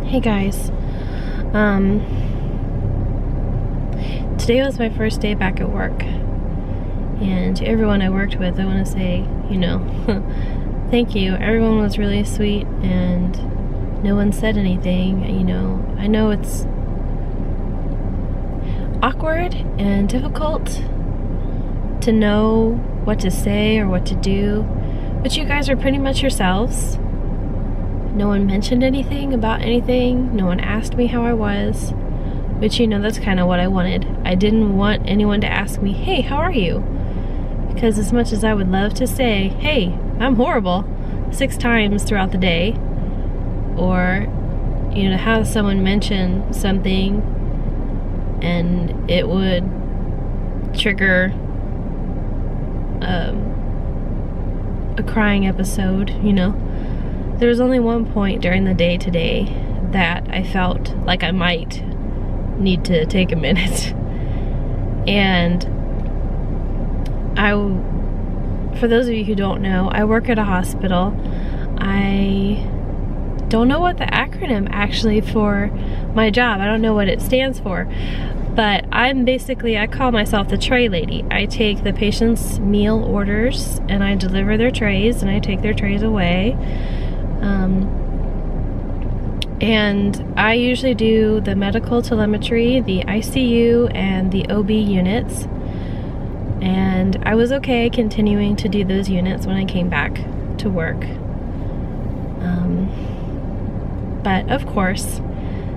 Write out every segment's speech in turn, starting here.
Hey guys, today was my first day back at work, and to everyone I worked with, I want to say, thank you. Everyone was really sweet, and no one said anything. I know it's awkward and difficult to know what to say or what to do, but you guys are pretty much yourselves. No one mentioned anything about anything. No one asked me how I was, which, that's kind of what I wanted. I didn't want anyone to ask me, hey, how are you? Because as much as I would love to say, hey, I'm horrible, 6 times throughout the day, or, to have someone mention something and it would trigger a crying episode, There was only one point during the day today that I felt like I might need to take a minute. And for those of you who don't know, I work at a hospital. I don't know what the acronym actually for my job. I don't know what it stands for. But I call myself the tray lady. I take the patient's meal orders and I deliver their trays and I take their trays away. And I usually do the medical telemetry, the ICU, and the OB units. And I was okay continuing to do those units when I came back to work. But of course,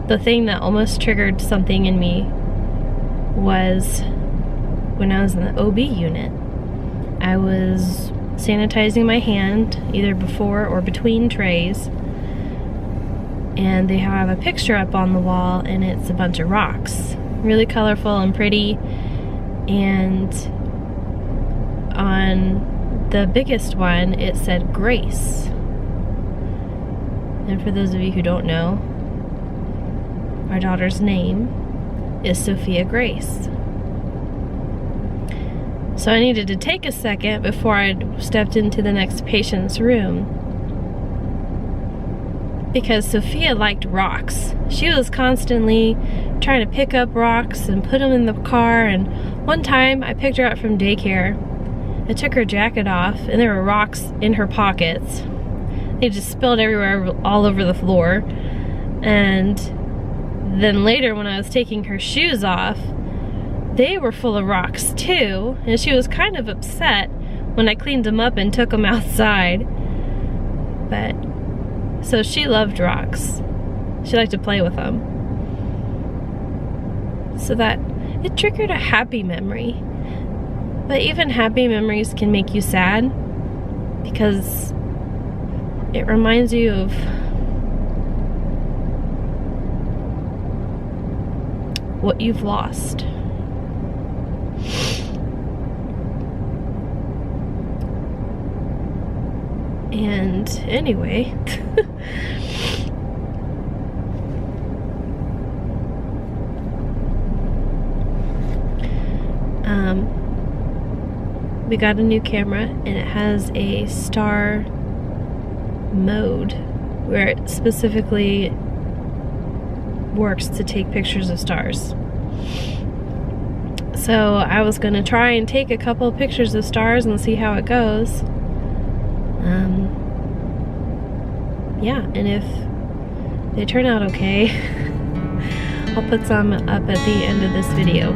the thing that almost triggered something in me was when I was in the OB unit. I was sanitizing my hand either before or between trays, and they have a picture up on the wall and it's a bunch of rocks, really colorful and pretty, and on the biggest one it said Grace. And for those of you who don't know, our daughter's name is Sophia Grace. So I needed to take a second before I stepped into the next patient's room, because Sophia liked rocks. She was constantly trying to pick up rocks and put them in the car, and one time I picked her up from daycare. I took her jacket off and there were rocks in her pockets. They just spilled everywhere, all over the floor. And then later when I was taking her shoes off, they were full of rocks too, and she was kind of upset when I cleaned them up and took them outside. But so she loved rocks. She liked to play with them. So that it triggered a happy memory. But even happy memories can make you sad, because it reminds you of what you've lost. And anyway, we got a new camera and it has a star mode where it specifically works to take pictures of stars. So I was gonna try and take a couple of pictures of stars and see how it goes. Yeah, and if they turn out okay, I'll put some up at the end of this video.